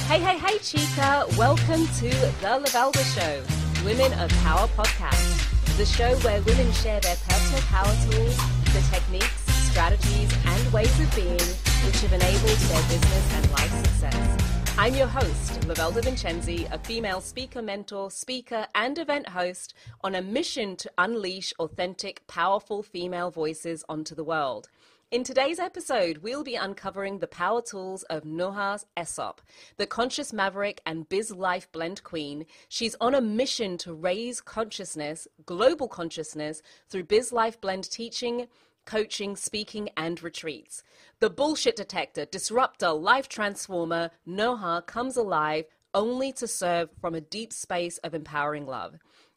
Hey, Chica. Welcome to the Lovelda Show, Women of Power podcast, the show where women share their personal power tools, the techniques, strategies, and ways of being which have enabled their business and life success. I'm your host, Lovelda Vincenzi, a female speaker, mentor, speaker, and event host on a mission to unleash authentic, powerful female voices onto the world. In today's episode, we'll be uncovering the power tools of Noha Essop, the conscious maverick and biz life blend queen. She's on a mission to raise consciousness, global consciousness, through biz life blend teaching, coaching, speaking, and retreats. The bullshit detector, disruptor, life transformer, Noha comes alive only to serve from a deep space of empowering love.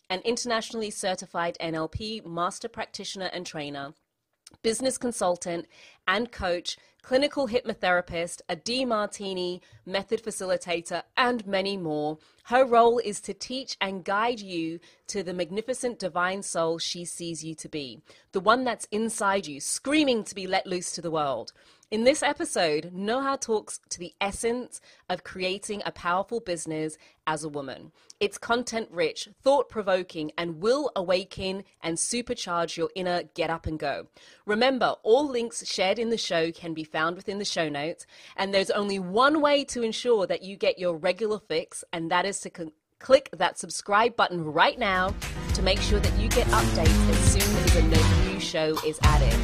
An internationally certified NLP master practitioner and trainer, business consultant and coach, clinical hypnotherapist, a D-Martini method facilitator, and many more. Her role is to teach and guide you to the magnificent divine soul she sees you to be, the one that's inside you, screaming to be let loose to the world. In this episode, Noha talks to the essence of creating a powerful business as a woman. It's content-rich, thought-provoking, and will awaken and supercharge your inner get up and go. Remember, all links shared in the show can be found within the show notes, and there's only one way to ensure that you get your regular fix, and that is to click that subscribe button right now to make sure that you get updates as soon as a new show is added.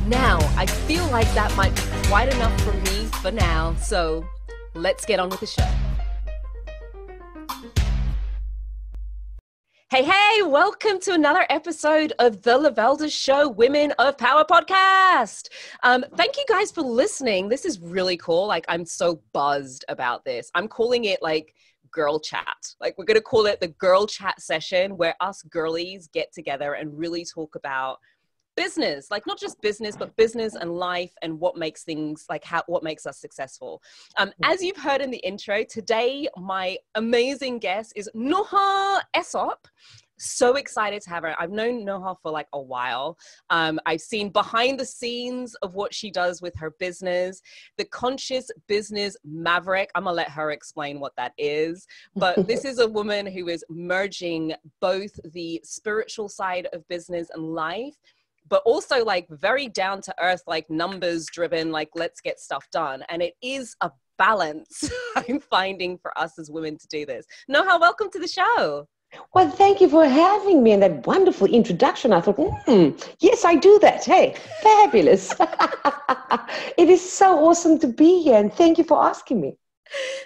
Now, I feel like that might be quite enough for me for now, so let's get on with the show. Hey, welcome to another episode of the Lovelda Show, Women of Power podcast. Thank you guys for listening. This is really cool. Like, I'm so buzzed about this. I'm calling it like girl chat. Like, we're going to call it the girl chat session where us girlies get together and really talk about business, like not just business, but business and life and what makes things like what makes us successful. As you've heard in the intro, today, my amazing guest is Noha Essop. So excited to have her. I've known Noha for like a while. I've seen behind the scenes of what she does with her business, the conscious business maverick. I'm gonna let her explain what that is. But this is a woman who is merging both the spiritual side of business and life, but also like very down to earth, like numbers driven, like let's get stuff done. And it is a balance I'm finding for us as women to do this. Noha, welcome to the show. Well, thank you for having me and that wonderful introduction. I thought, yes, I do that. Hey, fabulous. It is so awesome to be here. And thank you for asking me.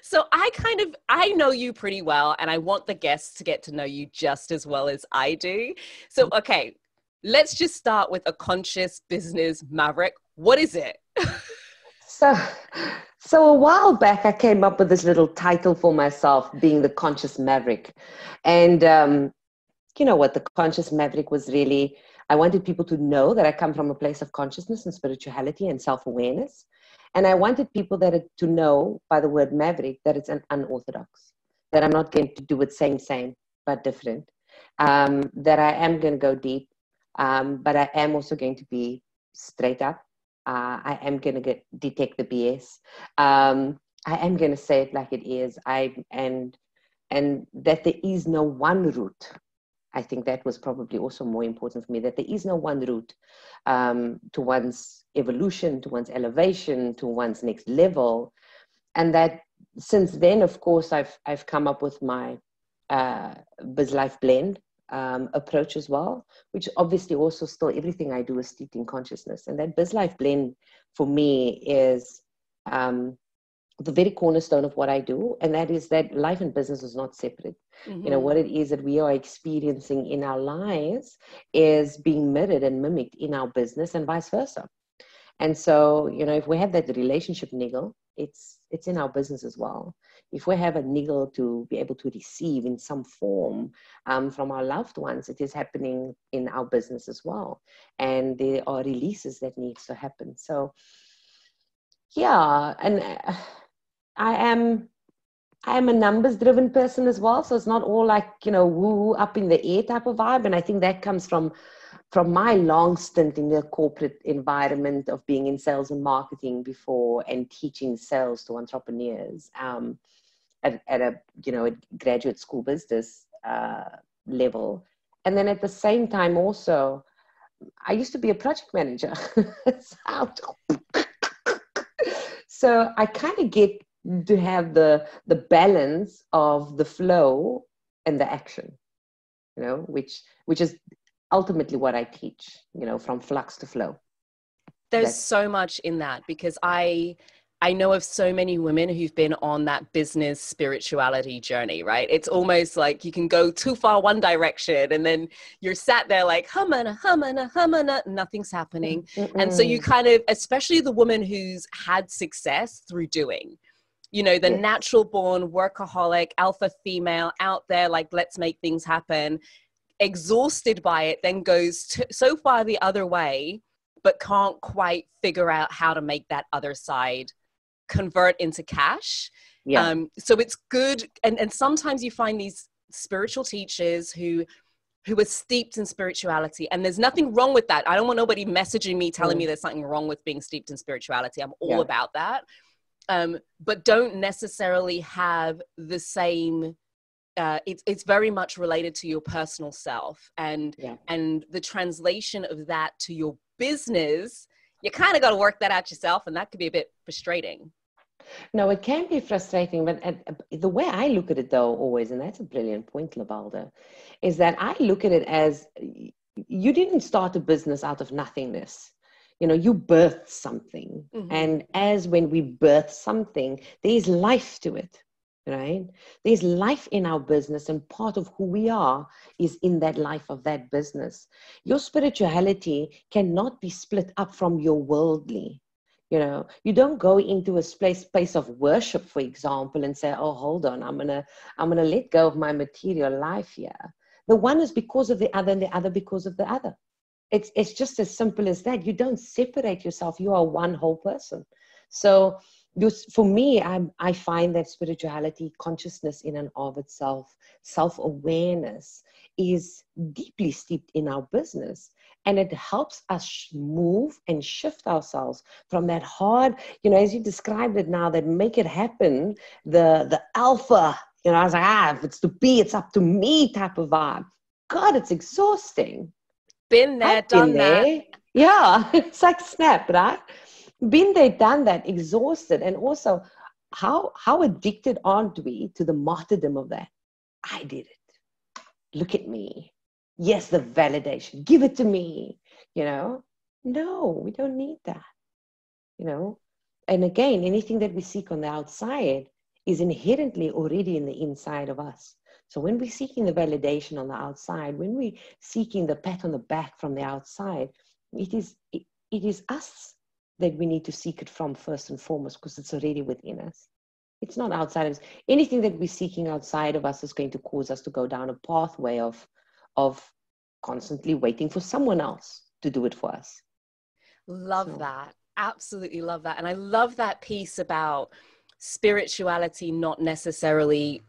So I know you pretty well, and I want the guests to get to know you just as well as I do. So, okay, let's just start with a conscious business maverick. What is it? So a while back, I came up with this little title for myself, being the conscious maverick. And you know what? The conscious maverick was really, I wanted people to know that I come from a place of consciousness and spirituality and self-awareness. And I wanted people to know by the word maverick that it's an unorthodox, that I'm not going to do it same, but different, that I am going to go deep. But I am also going to be straight up. I am going to detect the BS. I am going to say it like it is. And that there is no one route. I think that was probably also more important for me, that there is no one route to one's evolution, to one's elevation, to one's next level. And that since then, of course, I've come up with my Biz Life Blend approach as well, which obviously also still everything I do is steeped in consciousness. And that Biz Life Blend for me is the very cornerstone of what I do. And that is that life and business is not separate. Mm-hmm. You know, what it is that we are experiencing in our lives is being mirrored and mimicked in our business and vice versa. And so, you know, if we have that relationship niggle, it's in our business as well. If we have a niggle to be able to receive in some form from our loved ones, it is happening in our business as well. And there are releases that needs to happen. So, yeah, and I am a numbers-driven person as well. So it's not all like, you know, woo up in the air type of vibe. And I think that comes from my long stint in the corporate environment of being in sales and marketing before and teaching sales to entrepreneurs. at a, you know, a graduate school business level. And then at the same time also, I used to be a project manager. So I kind of get to have the balance of the flow and the action, you know, which is ultimately what I teach, you know, from flux to flow. There's so much in that, because I know of so many women who've been on that business spirituality journey, right? It's almost like you can go too far one direction and then you're sat there like, humana, nothing's happening. Mm-mm. And so you kind of, especially the woman who's had success through doing, you know, the natural born workaholic, alpha female out there, like, let's make things happen, exhausted by it, then goes so far the other way, but can't quite figure out how to make that other side convert into cash. So it's good. And sometimes you find these spiritual teachers who are steeped in spirituality, and there's nothing wrong with that. I don't want nobody messaging me telling me there's something wrong with being steeped in spirituality. I'm all about that. But don't necessarily have the same, it's very much related to your personal self, and the translation of that to your business, you kind of got to work that out yourself, and that could be a bit frustrating. No, it can be frustrating, but the way I look at it, though, always, and that's a brilliant point, Lovelda, is that I look at it as you didn't start a business out of nothingness. You know, you birthed something. Mm-hmm. And as when we birth something, there's life to it, right? There's life in our business, and part of who we are is in that life of that business. Your spirituality cannot be split up from your worldly. You know, you don't go into a space of worship, for example, and say, oh, hold on, I'm gonna let go of my material life here. The one is because of the other, and the other because of the other. It's just as simple as that. You don't separate yourself. You are one whole person. So for me, I find that spirituality, consciousness in and of itself, self-awareness is deeply steeped in our business. And it helps us move and shift ourselves from that hard, you know, as you described it now, that make it happen, the alpha, you know, I was like, if it's to be, it's up to me type of vibe. God, it's exhausting. Been there, done that. Yeah, it's like snap, right? Been there, done that, exhausted. And also, how addicted aren't we to the martyrdom of that? I did it. Look at me. Yes, the validation. Give it to me. You know? No, we don't need that. You know? And again, anything that we seek on the outside is inherently already in the inside of us. So when we're seeking the validation on the outside, when we're seeking the pat on the back from the outside, it is us that we need to seek it from first and foremost, because it's already within us. It's not outside of us. Anything that we're seeking outside of us is going to cause us to go down a pathway of constantly waiting for someone else to do it for us. Love that. Absolutely love that. And I love that piece about spirituality not necessarily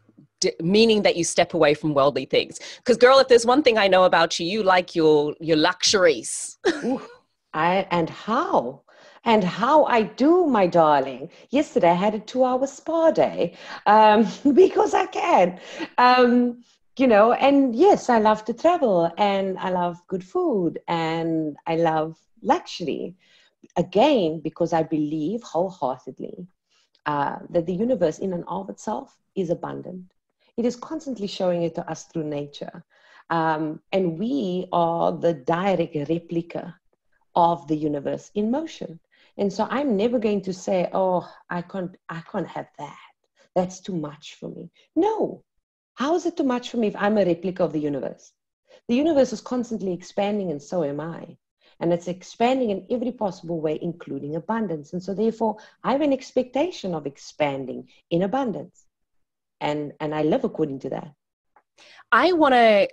meaning that you step away from worldly things. Because girl, if there's one thing I know about you, you like your luxuries. Ooh, how I do, my darling. Yesterday I had a 2-hour spa day because I can. You know, and yes, I love to travel, and I love good food, and I love luxury. Again, because I believe wholeheartedly that the universe in and of itself is abundant. It is constantly showing it to us through nature. And we are the direct replica of the universe in motion. And so I'm never going to say, oh, I can't have that. That's too much for me. No. How is it too much for me if I'm a replica of the universe? The universe is constantly expanding, and so am I. And it's expanding in every possible way, including abundance. And so therefore, I have an expectation of expanding in abundance. And I live according to that. I want to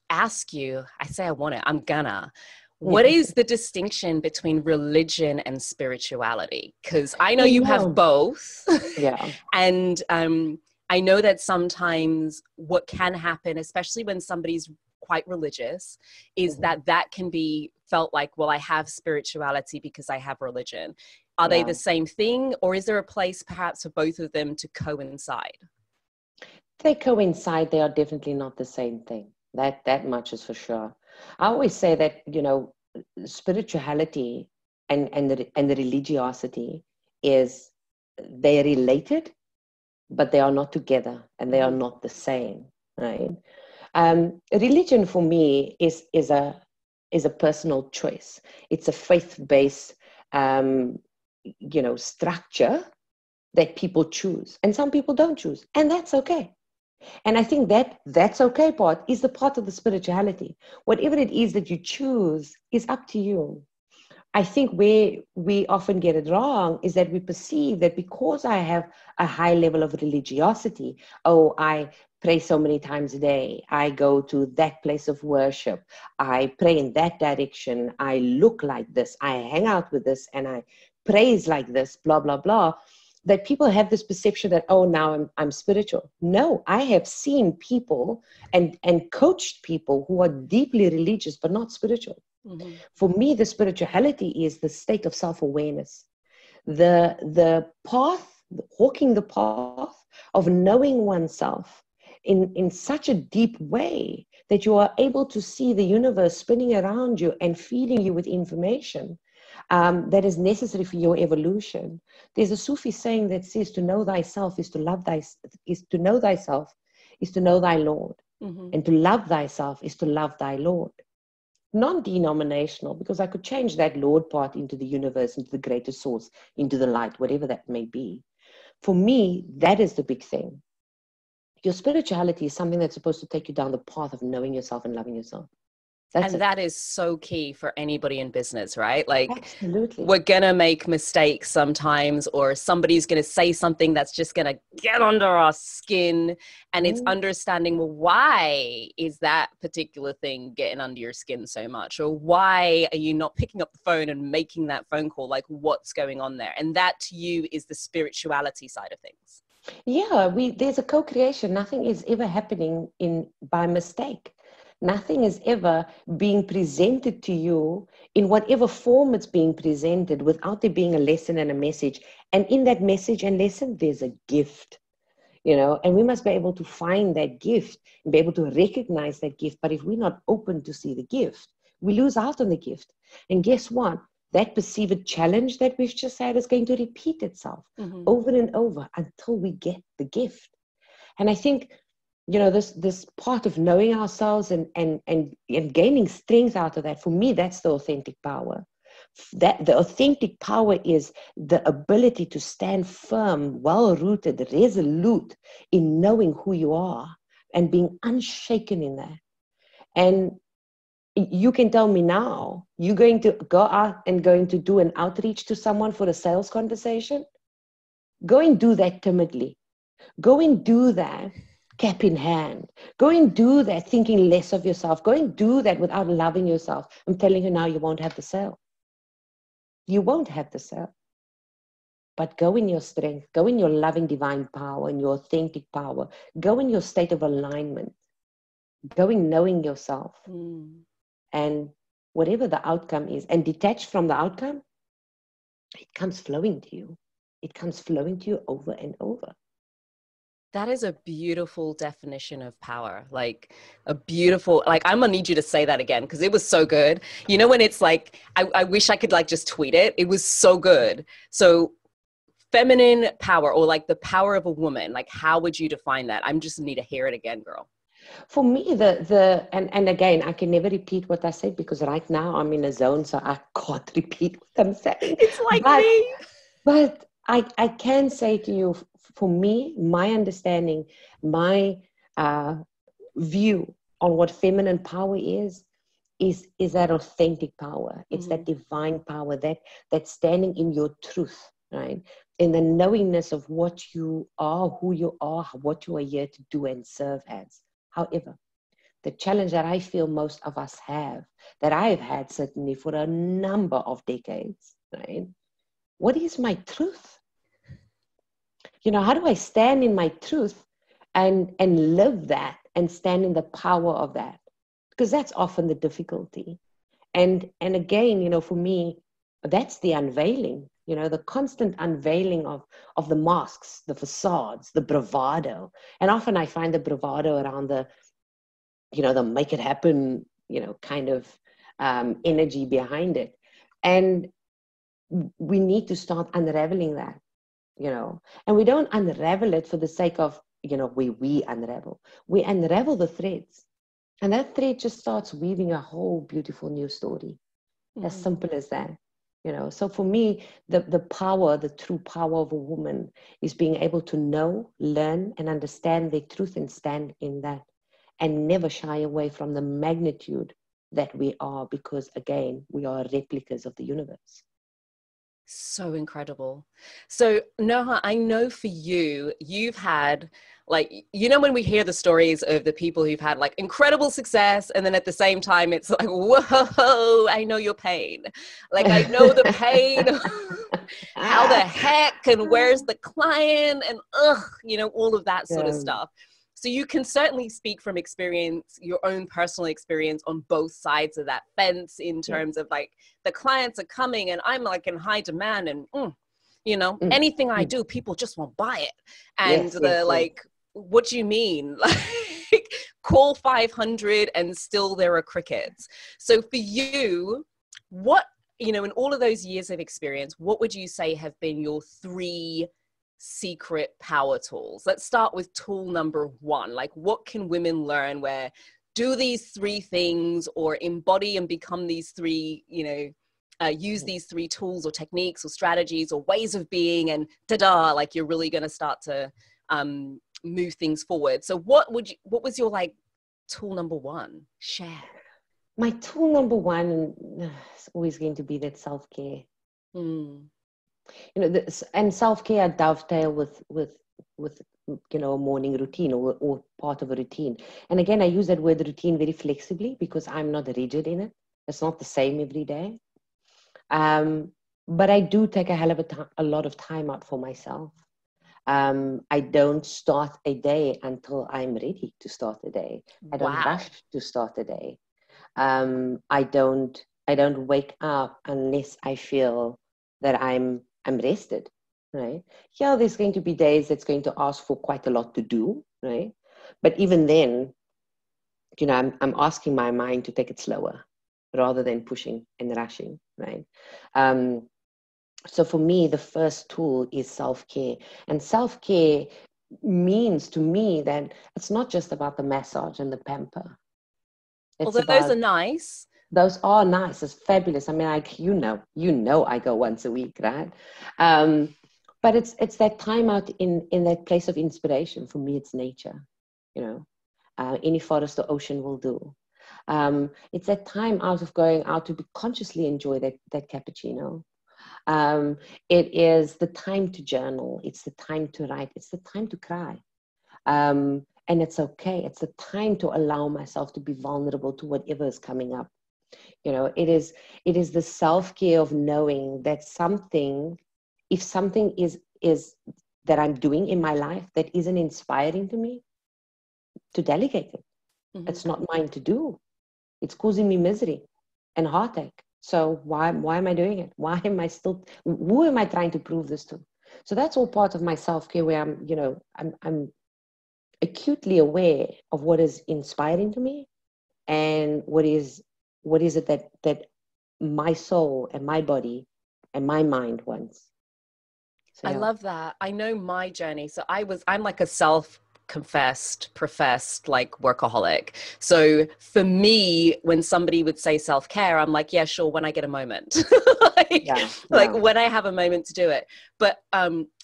ask you, I'm gonna. What is the distinction between religion and spirituality? Because I know you have both. Yeah. And I know that sometimes what can happen, especially when somebody's quite religious, is that can be felt like, well, I have spirituality because I have religion. Are they the same thing, or is there a place perhaps for both of them to coincide? They coincide. They are definitely not the same thing. That much is for sure. I always say that, you know, spirituality and the religiosity is, they're related, but they are not together, and they are not the same, right? Religion for me is a personal choice. It's a faith-based, you know, structure that people choose, and some people don't choose, and that's okay. And I think that's okay part is the part of the spirituality. Whatever it is that you choose is up to you. I think where we often get it wrong is that we perceive that because I have a high level of religiosity, oh, I pray so many times a day, I go to that place of worship, I pray in that direction, I look like this, I hang out with this, and I praise like this, blah, blah, blah, that people have this perception that, oh, now I'm spiritual. No, I have seen people and coached people who are deeply religious but not spiritual. Mm-hmm. For me, the spirituality is the state of self-awareness, the path, walking the path of knowing oneself in such a deep way that you are able to see the universe spinning around you and feeding you with information that is necessary for your evolution. There's a Sufi saying that says, to know thyself is to love is to know thyself is to know thy Lord. Mm-hmm. And to love thyself is to love thy Lord. Non-denominational, because I could change that Lord part into the universe, into the greater source, into the light, whatever that may be. For me, that is the big thing. Your spirituality is something that's supposed to take you down the path of knowing yourself and loving yourself. That is so key for anybody in business, right? Like, absolutely, we're going to make mistakes sometimes, or somebody's going to say something that's just going to get under our skin. And it's understanding, well, why is that particular thing getting under your skin so much? Or why are you not picking up the phone and making that phone call? Like, what's going on there? And that to you is the spirituality side of things. Yeah, there's a co-creation. Nothing is ever happening by mistake. Nothing is ever being presented to you in whatever form it's being presented without there being a lesson and a message. And in that message and lesson, there's a gift, you know, and we must be able to find that gift and be able to recognize that gift. But if we're not open to see the gift, we lose out on the gift. And guess what? That perceived challenge that we've just had is going to repeat itself over and over until we get the gift. And I think, you know, this part of knowing ourselves and gaining strength out of that, for me, that's the authentic power. That the authentic power is the ability to stand firm, well-rooted, resolute in knowing who you are and being unshaken in that. And you can tell me now, you're going to go out and going to do an outreach to someone for a sales conversation? Go and do that timidly. Go and do that cap in hand. Go and do that thinking less of yourself. Go and do that without loving yourself. I'm telling you now, you won't have the sale. You won't have the sale. But go in your strength. Go in your loving divine power and your authentic power. Go in your state of alignment. Go in knowing yourself. And whatever the outcome is, and detached from the outcome, it comes flowing to you. It comes flowing to you over and over. That is a beautiful definition of power. Like a beautiful, like, I'm gonna need you to say that again, because it was so good. You know, when it's like, I wish I could like just tweet it. It was so good. So feminine power, or like the power of a woman, like how would you define that? I'm just need to hear it again, girl. For me, and again, I can never repeat what I said because right now I'm in a zone, so I can't repeat what I'm saying. It's like me. But I can say to you, for me, my understanding, my view on what feminine power is that authentic power. It's that divine power, that standing in your truth, right? In the knowingness of what you are, who you are, what you are here to do and serve as. However, the challenge that I feel most of us have, that I've had certainly for a number of decades, right? What is my truth? You know, how do I stand in my truth and live that and stand in the power of that? Because that's often the difficulty. And again, you know, for me, that's the unveiling. you know, the constant unveiling of the masks, the facades, the bravado. And often I find the bravado around the, you know, the make it happen, you know, kind of energy behind it. And we need to start unraveling that, you know, and we don't unravel it for the sake of, you know, we unravel the threads, and that thread just starts weaving a whole beautiful new story. As simple as that, you know. So for me, the power, the true power of a woman is being able to know, learn, and understand their truth and stand in that, and never shy away from the magnitude that we are, because again, we are replicas of the universe. So incredible. So Noha, I know for you, you've had, like, you know, when we hear the stories of the people who've had like incredible success, and then at the same time, it's like, whoa, I know your pain. Like, I know the pain. How the heck, and where's the client, and you know, all of that sort of stuff. So you can certainly speak from experience, your own personal experience on both sides of that fence, in terms of like, the clients are coming and I'm like in high demand, and you know, anything I do, people just won't buy it. And like, what do you mean? Like, call 500 and still there are crickets. So for you, what, you know, in all of those years of experience, what would you say have been your 3 secret power tools? Let's start with tool number 1. Like, what can women learn where do these 3 things, or embody and become these 3, you know, use these 3 tools or techniques or strategies or ways of being, and like, you're really going to start to move things forward. So what was your like tool number 1? Share. My tool number 1 is always going to be that self-care. You know, and self-care dovetail with you know, a morning routine, or part of a routine. And again, I use that word routine very flexibly, because I'm not rigid in it. It's not the same every day. But I do take a hell of a lot of time out for myself. I don't start a day until I'm ready to start a day. I don't rush to start a day. I don't wake up unless I feel that I'm rested, right? Yeah, there's going to be days that's going to ask for quite a lot to do, right? But even then, you know, I'm asking my mind to take it slower rather than pushing and rushing, right? So for me, the first tool is self-care. And self-care means to me that it's not just about the massage and the pamper. Although those are nice. Those are nice. It's fabulous. I mean, you know, I go once a week, right? But it's that time out in that place of inspiration. For me, it's nature, you know, any forest or ocean will do. It's that time out of going out to consciously enjoy that cappuccino. It is the time to journal. It's the time to write. It's the time to cry. And it's okay. It's the time to allow myself to be vulnerable to whatever is coming up. You know, it is the self-care of knowing that if something is that I'm doing in my life that isn't inspiring to me, to delegate it. It's not mine to do. It's causing me misery and heartache. So why am I doing it? Who am I trying to prove this to? So that's all part of my self-care, where I'm acutely aware of what is inspiring to me, and what is it that my soul and my body and my mind wants. So, I love that. I know my journey. So I'm like a professed like workaholic. So for me, when somebody would say self-care, I'm like, yeah, sure, when I get a moment. Like when I have a moment to do it. But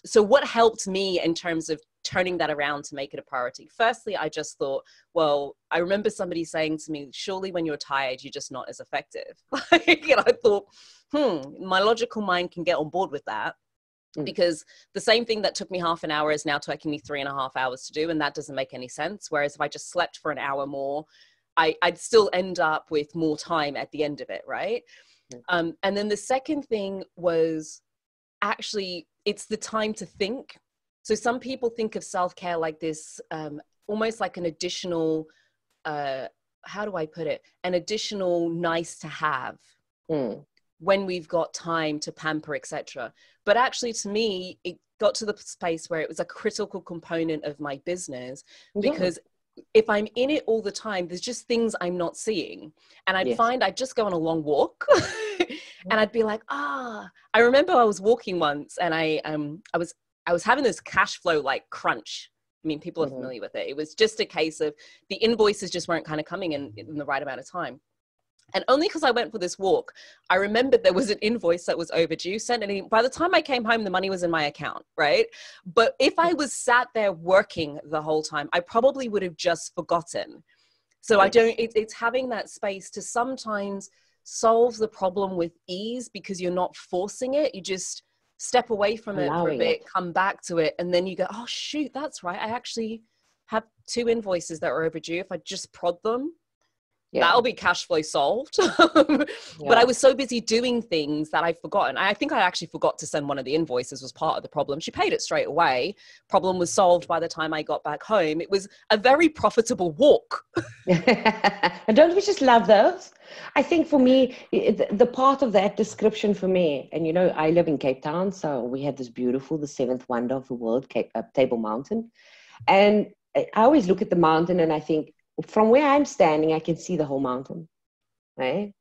so what helped me in terms of turning that around to make it a priority? Firstly, I just thought, well, I remember somebody saying to me, surely when you're tired, you're just not as effective. And I thought, my logical mind can get on board with that. Because the same thing that took me half an hour is now taking me 3.5 hours to do. And that doesn't make any sense. Whereas if I just slept for an hour more, I'd still end up with more time at the end of it. Right. And then the second thing was actually, it's the time to think. So some people think of self-care like this, almost like an additional, how do I put it? An additional nice to have. when we've got time to pamper, etc. But actually, to me, it got to the space where it was a critical component of my business, because if I'm in it all the time, there's just things I'm not seeing. And I'd find I'd just go on a long walk and I'd be like, I remember I was walking once, and I was having this cash flow like crunch. I mean, people are familiar with it. It was just a case of the invoices just weren't kind of coming in the right amount of time. And only because I went for this walk, I remembered there was an invoice that was overdue. By the time I came home, the money was in my account, right? But if I was sat there working the whole time, I probably would have just forgotten. So it's having that space to sometimes solve the problem with ease, because you're not forcing it. You just step away from it for a bit, come back to it, and then you go, oh shoot, that's right. I actually have 2 invoices that are overdue. If I just prod them, that'll be cash flow solved. But I was so busy doing things that I've forgotten. I think I actually forgot to send one of the invoices, was part of the problem. She paid it straight away. Problem was solved by the time I got back home. It was a very profitable walk. And don't we just love those? I think for me, the part of that description for me, and you know, I live in Cape Town, so we had this beautiful, the 7th wonder of the world, Table Mountain. And I always look at the mountain and I think, from where I'm standing, I can see the whole mountain, right?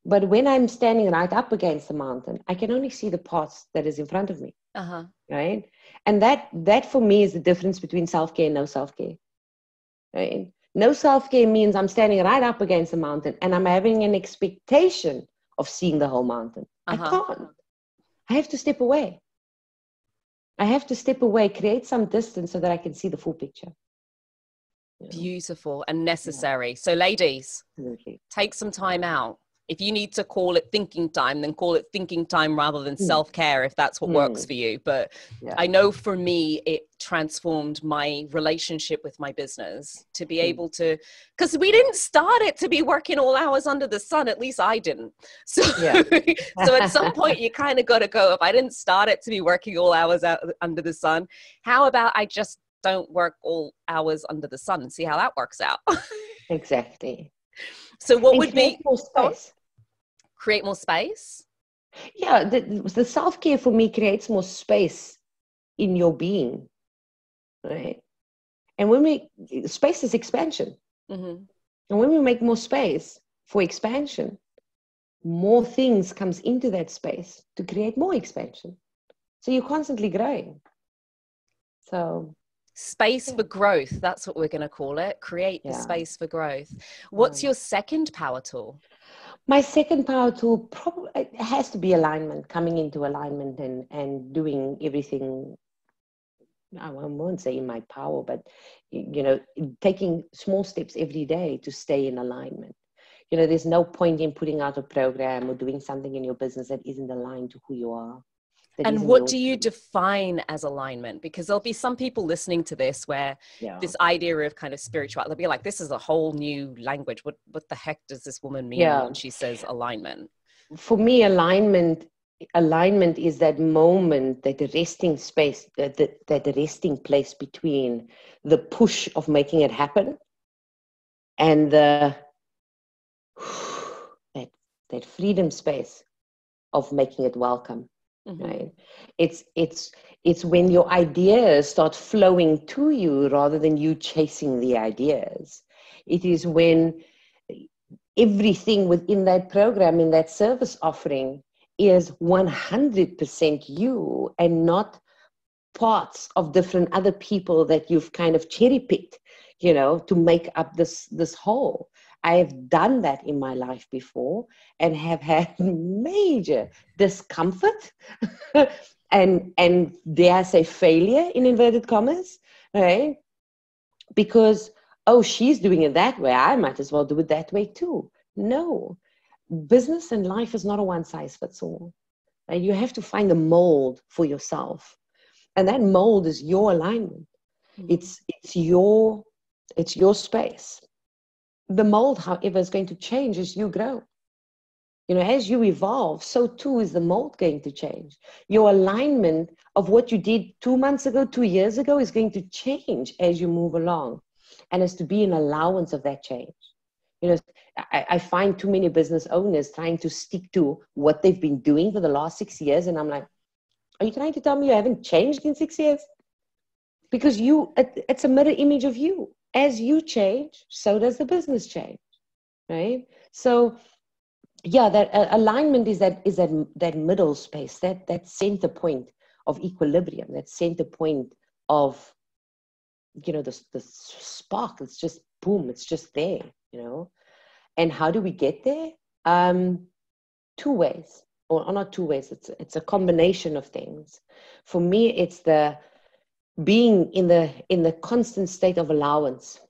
But when I'm standing right up against the mountain, I can only see the parts that is in front of me, right? And that for me is the difference between self-care and no self-care, right? No self-care means I'm standing right up against the mountain and I'm having an expectation of seeing the whole mountain. I can't. I have to step away. Create some distance so that I can see the full picture. Beautiful and necessary. So ladies, take some time out. If you need to call it thinking time, then call it thinking time rather than self-care, if that's what works for you. But I know for me, it transformed my relationship with my business to be able to, because we didn't start it to be working all hours under the sun. At least I didn't. So, so at some point you kind of got to go, if I didn't start it to be working all hours out under the sun, how about I just don't work all hours under the sun and see how that works out? Exactly. So what would be more space? Create more space? Yeah, the self-care for me creates more space in your being, right? And space is expansion. And when we make more space for expansion, more things comes into that space to create more expansion. So you're constantly growing. So space for growth, that's what we're going to call it. Create the space for growth. What's your second power tool? My second power tool probably has to be alignment, coming into alignment and doing everything, I won't say in my power, but, you know, taking small steps every day to stay in alignment. You know, there's no point in putting out a program or doing something in your business that isn't aligned to who you are. And what do you define as alignment? Because there'll be some people listening to this where this idea of kind of spirituality, they'll be like, this is a whole new language. What the heck does this woman mean when she says alignment? For me, alignment is that moment, that resting space, that resting place between the push of making it happen and that freedom space of making it welcome. Right? It's when your ideas start flowing to you rather than you chasing the ideas. It is when everything within that program, in that service offering, is 100% you and not parts of different other people that you've kind of cherry picked, you know, to make up this whole. I have done that in my life before and have had major discomfort and dare I say failure in inverted commas, right? Because, oh, she's doing it that way, I might as well do it that way too. No, business and life is not a one size fits all. Right? You have to find a mold for yourself. And that mold is your alignment. It's your space. The mold, however, is going to change as you grow. You know, as you evolve, so too is the mold going to change. Your alignment of what you did 2 months ago, 2 years ago is going to change as you move along. And it's to be an allowance of that change. You know, I find too many business owners trying to stick to what they've been doing for the last 6 years. And I'm like, are you trying to tell me you haven't changed in 6 years? Because it's a mirror image of you. As you change, so does the business change, right? So yeah, that alignment is that middle space, that center point of equilibrium, that center point of, you know, the spark. It's just boom, it's just there, you know. And how do we get there? Two ways, or not two ways. It's a combination of things. For me, it's the being in the constant state of allowance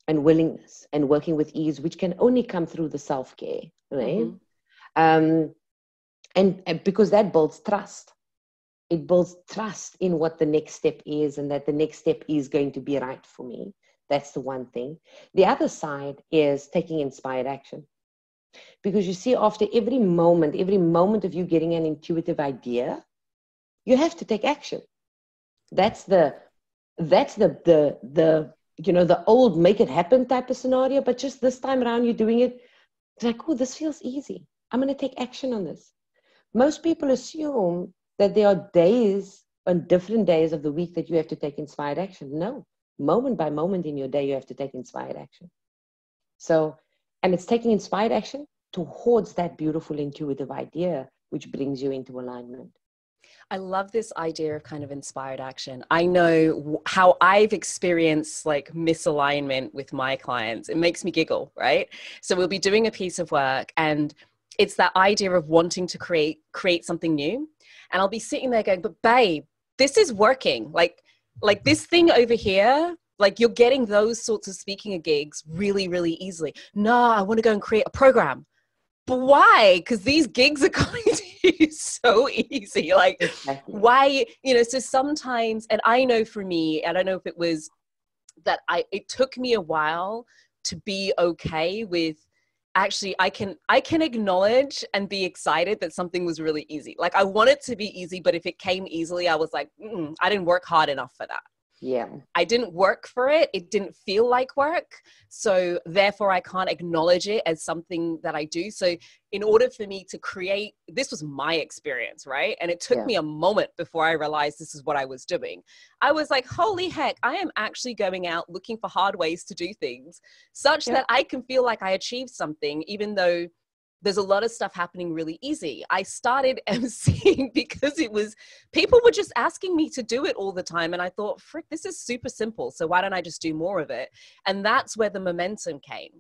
and willingness and working with ease, which can only come through the self-care, right? And because that builds trust. It builds trust in what the next step is, and that the next step is going to be right for me. That's the one thing. The other side is taking inspired action. Because you see, after every moment of you getting an intuitive idea, you have to take action. That's the you know, the old make it happen type of scenario, but just this time around you're doing it. It's like, oh, this feels easy. I'm going to take action on this. Most people assume that there are days on different days of the week that you have to take inspired action. No, moment by moment in your day, you have to take inspired action. So, and it's taking inspired action towards that beautiful intuitive idea, which brings you into alignment. I love this idea of kind of inspired action. I know how I've experienced like misalignment with my clients. It makes me giggle, right? So we'll be doing a piece of work and it's that idea of wanting to create something new. And I'll be sitting there going, but babe, this is working. Like this thing over here, like you're getting those sorts of speaking gigs really, really easily. No, I want to go and create a program. But why? Because these gigs are going to be so easy. Like, exactly. Why? You know, so sometimes, and I know for me, I don't know if it was that it took me a while to be okay with, actually, I can acknowledge and be excited that something was really easy. Like, I want it to be easy, but if it came easily, I was like, I didn't work hard enough for that. Yeah. I didn't work for it. It didn't feel like work. So therefore I can't acknowledge it as something that I do. So in order for me to create, this was my experience, right? And it took me a moment before I realized this is what I was doing. I was like, holy heck, I am actually going out looking for hard ways to do things such that I can feel like I achieved something, even though there's a lot of stuff happening really easy. I started emceeing because people were just asking me to do it all the time. And I thought, frick, this is super simple. So why don't I just do more of it? And that's where the momentum came.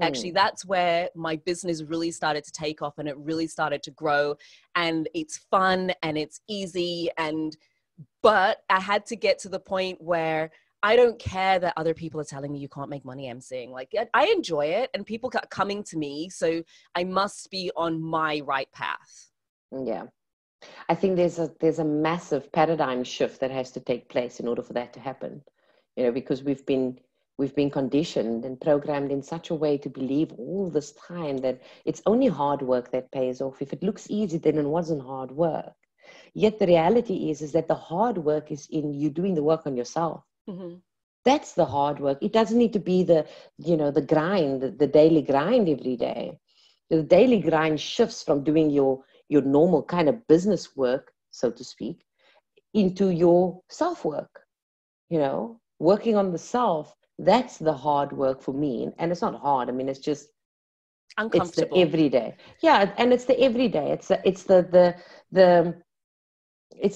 Actually, that's where my business really started to take off and it really started to grow. And it's fun and it's easy. But I had to get to the point where I don't care that other people are telling me you can't make money emceeing. Like, I enjoy it and people are coming to me. So I must be on my right path. Yeah. I think there's a massive paradigm shift that has to take place in order for that to happen. You know, because we've been conditioned and programmed in such a way to believe all this time that it's only hard work that pays off. If it looks easy, then it wasn't hard work. Yet the reality is that the hard work is in you doing the work on yourself. Mm-hmm. That's the hard work. It doesn't need to be the grind, the daily grind every day. The daily grind shifts from doing your normal kind of business work, so to speak, into your self-work. You know, working on the self, that's the hard work for me. And it's not hard. I mean, it's just uncomfortable. It's the everyday. Yeah, and it's the everyday. It's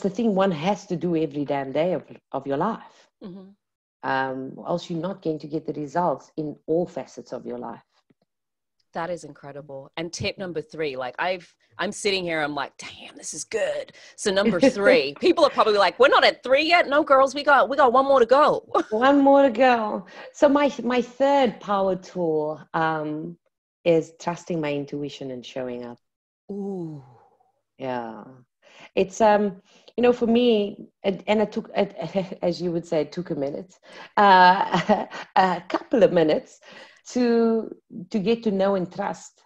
the thing one has to do every damn day of your life. Mm-hmm. Else you're not going to get the results in all facets of your life. That is incredible. And tip number 3, like I'm sitting here, I'm like, damn, this is good. So number 3, people are probably like, we're not at 3 yet. No, girls, we got one more to go. One more to go. So my third power tool is trusting my intuition and showing up. Ooh. Yeah. It's for me, and it took, as you would say, it took a minute, a couple of minutes to get to know and trust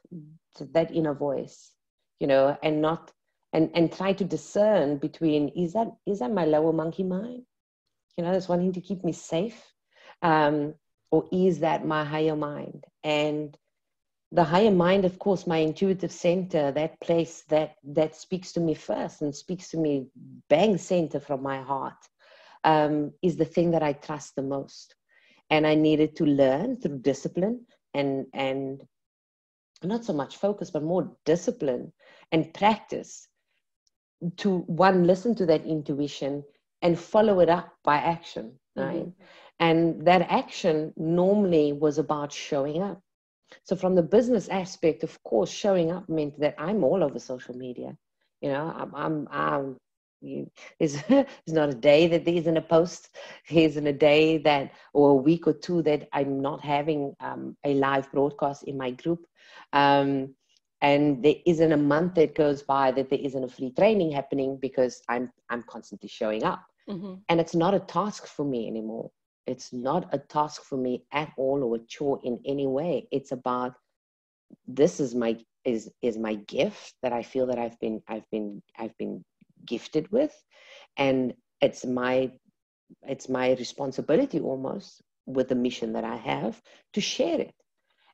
that inner voice, you know, and try to discern between, is that my lower monkey mind, you know, that's wanting to keep me safe, or is that my higher mind? And the higher mind, of course, my intuitive center, that place that speaks to me first and speaks to me bang center from my heart, is the thing that I trust the most. And I needed to learn through discipline and not so much focus, but more discipline and practice to, one, listen to that intuition and follow it up by action, right? Mm-hmm. And that action normally was about showing up. So from the business aspect, of course, showing up meant that I'm all over social media. You know, there's not a day that there isn't a post. There isn't a day that, or a week or two, that I'm not having a live broadcast in my group. And there isn't a month that goes by that there isn't a free training happening, because I'm constantly showing up. Mm-hmm. And it's not a task for me anymore. It's not a task for me at all, or a chore in any way. It's about, this is my gift that I feel that I've been gifted with, and it's my responsibility almost, with the mission that I have, to share it.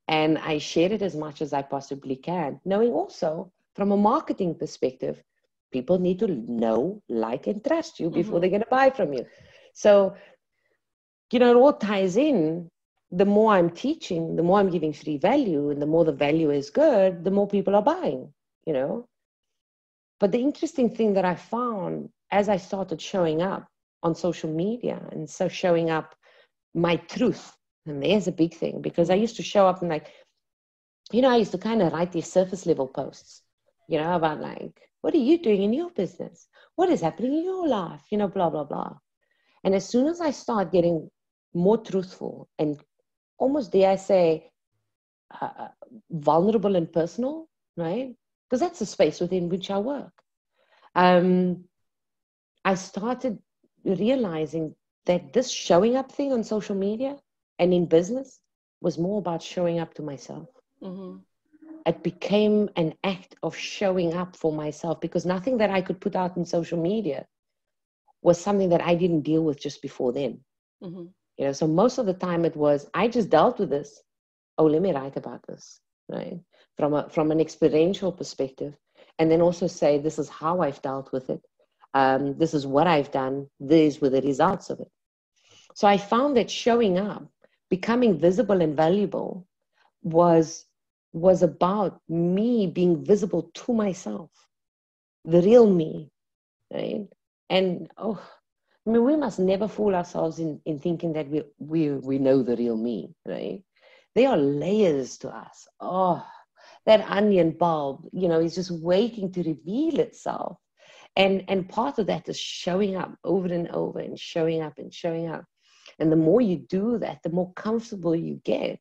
And I share it as much as I possibly can, knowing also from a marketing perspective, people need to know, like, and trust you before they're going to buy from you. So, you know, it all ties in. The more I'm teaching, the more I'm giving free value, and the more the value is good, the more people are buying, you know. But the interesting thing that I found as I started showing up on social media, and so showing up my truth, and there's a big thing, because I used to show up and, like, you know, I used to kind of write these surface level posts, you know, about, like, what are you doing in your business? What is happening in your life? You know, blah, blah, blah. And as soon as I start getting more truthful and almost, dare I say, vulnerable and personal, right? Because that's the space within which I work. I started realizing that this showing up thing on social media and in business was more about showing up to myself. Mm-hmm. It became an act of showing up for myself, because nothing that I could put out in social media was something that I didn't deal with just before then. Mm-hmm. You know, so most of the time it was, I just dealt with this. Oh, let me write about this, right? From an experiential perspective. And then also say, this is how I've dealt with it. This is what I've done. These were the results of it. So I found that showing up, becoming visible and valuable, was about me being visible to myself, the real me, right? And I mean, we must never fool ourselves in thinking that we know the real me, right? There are layers to us. Oh, that onion bulb, you know, is just waiting to reveal itself. And part of that is showing up over and over, and showing up and showing up. And the more you do that, the more comfortable you get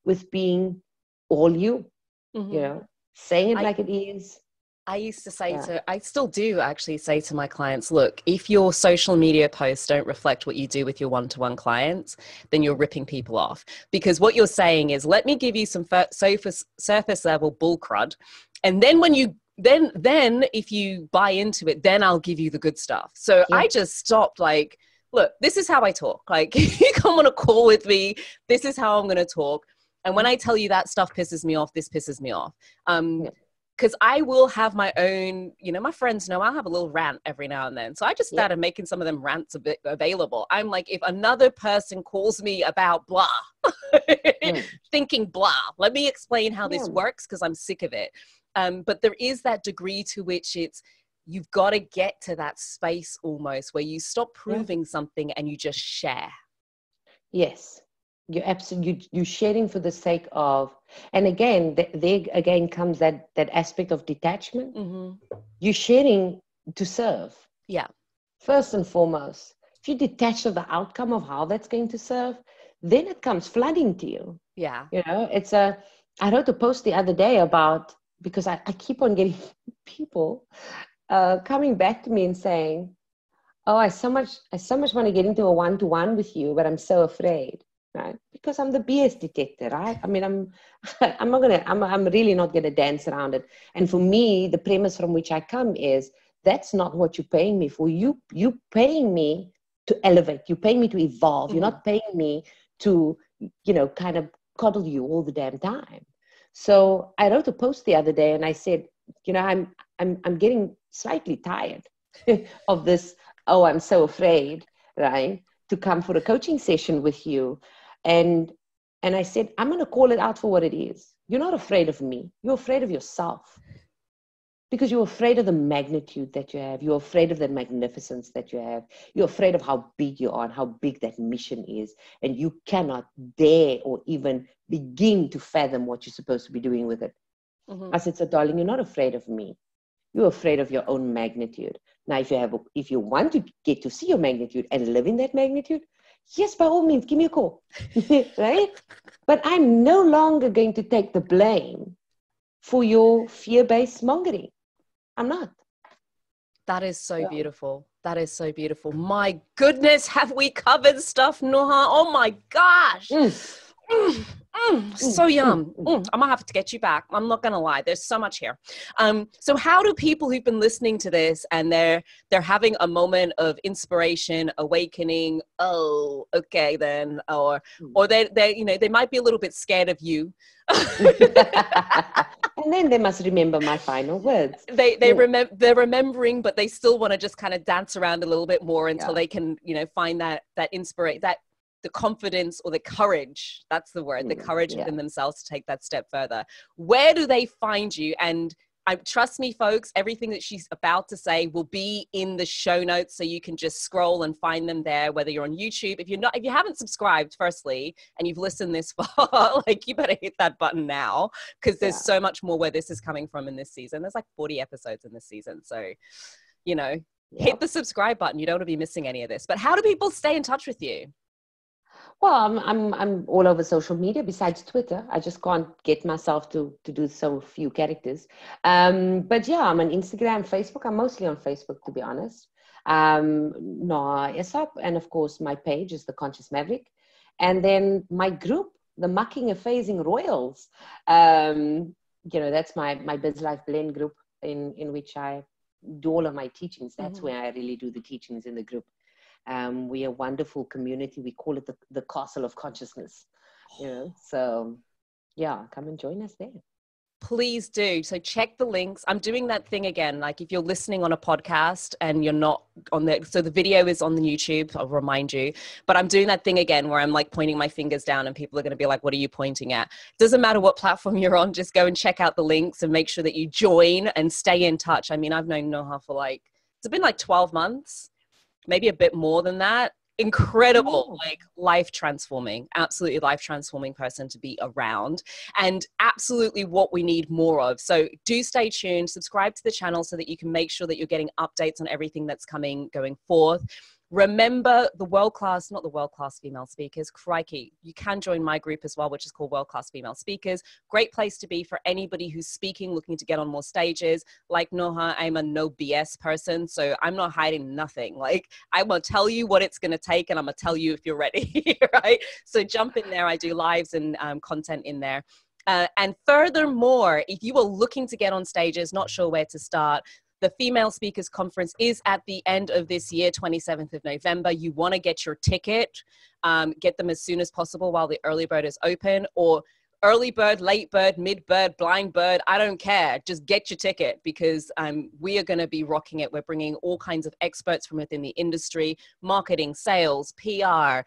with being all you, you know, saying it like it is. I used to say I still do actually say to my clients, look, if your social media posts don't reflect what you do with your one-to-one clients, then you're ripping people off. Because what you're saying is, let me give you some surface level bull crud. And then when you, then if you buy into it, then I'll give you the good stuff. So I just stopped, like, look, this is how I talk. Like, if you come on a call with me, this is how I'm going to talk. And when I tell you that stuff pisses me off, this pisses me off. Because I will have my own, you know, my friends know I'll have a little rant every now and then. So I just started making some of them rants a bit available. I'm like, if another person calls me about blah, thinking blah, let me explain how this works, because I'm sick of it. But there is that degree to which you've got to get to that space almost where you stop proving something and you just share. Yes. You're sharing for the sake of, and again, there again comes that aspect of detachment. Mm-hmm. You're sharing to serve. Yeah. First and foremost, if you detach from the outcome of how that's going to serve, then it comes flooding to you. Yeah. You know, I wrote a post the other day about, because I keep on getting people coming back to me and saying, oh, I so much want to get into a one-to-one with you, but I'm so afraid. Right? Because I'm the BS detector, right? I mean, I'm really not gonna dance around it. And for me, the premise from which I come is, that's not what you're paying me for. You paying me to elevate. You're paying me to evolve. Mm-hmm. You're not paying me to, you know, kind of coddle you all the damn time. So I wrote a post the other day and I said, I'm getting slightly tired of this. Oh, I'm so afraid, right, to come for a coaching session with you. And I said, I'm going to call it out for what it is. You're not afraid of me. You're afraid of yourself. Because you're afraid of the magnitude that you have. You're afraid of the magnificence that you have. You're afraid of how big you are and how big that mission is. And you cannot dare or even begin to fathom what you're supposed to be doing with it. I said, so darling, you're not afraid of me. You're afraid of your own magnitude. Now, if you want to get to see your magnitude and live in that magnitude, yes, by all means, give me a call, right? But I'm no longer going to take the blame for your fear-based mongering. I'm not. That is so beautiful. That is so beautiful. My goodness, have we covered stuff, Noha? Oh my gosh. So yum. I might have to get you back. I'm not gonna lie, there's so much here. So how do people who've been listening to this and they're having a moment of inspiration, awakening, oh, okay then, or they might be a little bit scared of you. And then they must remember my final words. They're remembering, but they still want to just kind of dance around a little bit more until they can, find that inspiration, that the confidence or the courage, that's the word, the courage within themselves to take that step further. Where do they find you? And trust me, folks, everything that she's about to say will be in the show notes, so you can just scroll and find them there, whether you're on YouTube. If you haven't subscribed, firstly, and you've listened this far, like, you better hit that button now, because there's so much more where this is coming from in this season. There's like 40 episodes in this season. So, hit the subscribe button. You don't want to be missing any of this. But how do people stay in touch with you? Well, I'm all over social media besides Twitter. I just can't get myself to do so few characters. But yeah, I'm on Instagram, Facebook. I'm mostly on Facebook, to be honest. Noha Essop, and of course my page is The Conscious Maverick. And then my group, the Mucking and Phasing Royals. That's my Biz Life Blend group in which I do all of my teachings. That's where I really do the teachings in the group. We are a wonderful community. We call it the Castle of Consciousness. So yeah, come and join us there. Please do. So check the links. I'm doing that thing again. Like, if you're listening on a podcast and you're not on so the video is on the YouTube, I'll remind you, but I'm doing that thing again where I'm like pointing my fingers down and people are going to be like, what are you pointing at? Doesn't matter what platform you're on. Just go and check out the links and make sure that you join and stay in touch. I mean, I've known Noha for it's been like 12 months, maybe a bit more than that. Incredible, life transforming, absolutely life transforming person to be around, and absolutely what we need more of. So do stay tuned, subscribe to the channel so that you can make sure that you're getting updates on everything that's going forth. Remember not the world-class female speakers. Crikey, you can join my group as well, which is called World-Class Female Speakers. Great place to be for anybody who's speaking, looking to get on more stages. Like Noha, I'm a no BS person, so I'm not hiding nothing. Like, I'm going to tell you what it's going to take, and I'm going to tell you if you're ready, right? So jump in there. I do lives and content in there. And furthermore, if you are looking to get on stages, not sure where to start, the Female Speakers Conference is at the end of this year, 27th of November. You want to get your ticket, get them as soon as possible while the early bird is open, or early bird, late bird, mid bird, blind bird, I don't care. Just get your ticket, because we are going to be rocking it. We're bringing all kinds of experts from within the industry, marketing, sales, PR,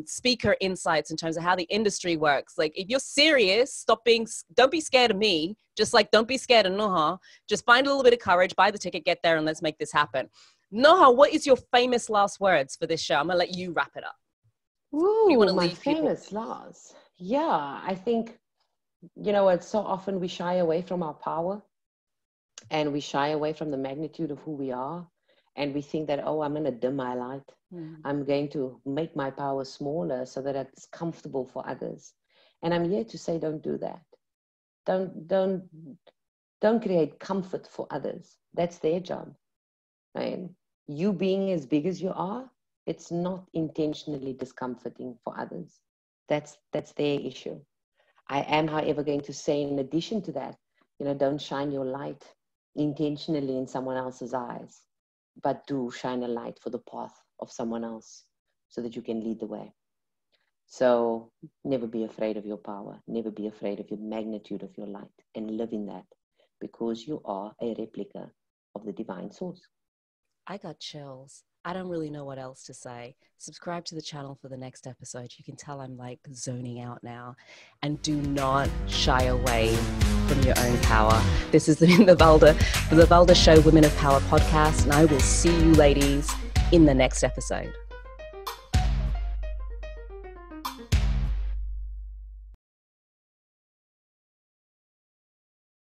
speaker insights in terms of how the industry works. Like, if you're serious, don't be scared of me. Just like, don't be scared of Noha. Just find a little bit of courage, buy the ticket, get there, and let's make this happen. Noha, what is your famous last words for this show? I'm going to let you wrap it up. Ooh, my famous last. Yeah, I think, it's so often we shy away from our power, and we shy away from the magnitude of who we are. And we think that, I'm going to dim my light. I'm going to make my power smaller so that it's comfortable for others. And I'm here to say, don't do that. Don't create comfort for others. That's their job. Right? You being as big as you are, it's not intentionally discomforting for others. That's their issue. I am, however, going to say, in addition to that, don't shine your light intentionally in someone else's eyes, but do shine a light for the path of someone else so that you can lead the way. So never be afraid of your power. Never be afraid of your magnitude of your light, and live in that, because you are a replica of the divine source. I got chills. I don't really know what else to say. Subscribe to the channel for the next episode. You can tell I'm like zoning out now. And do not shy away from your own power. This has been the Lovelda Show Women of Power podcast, and I will see you ladies in the next episode.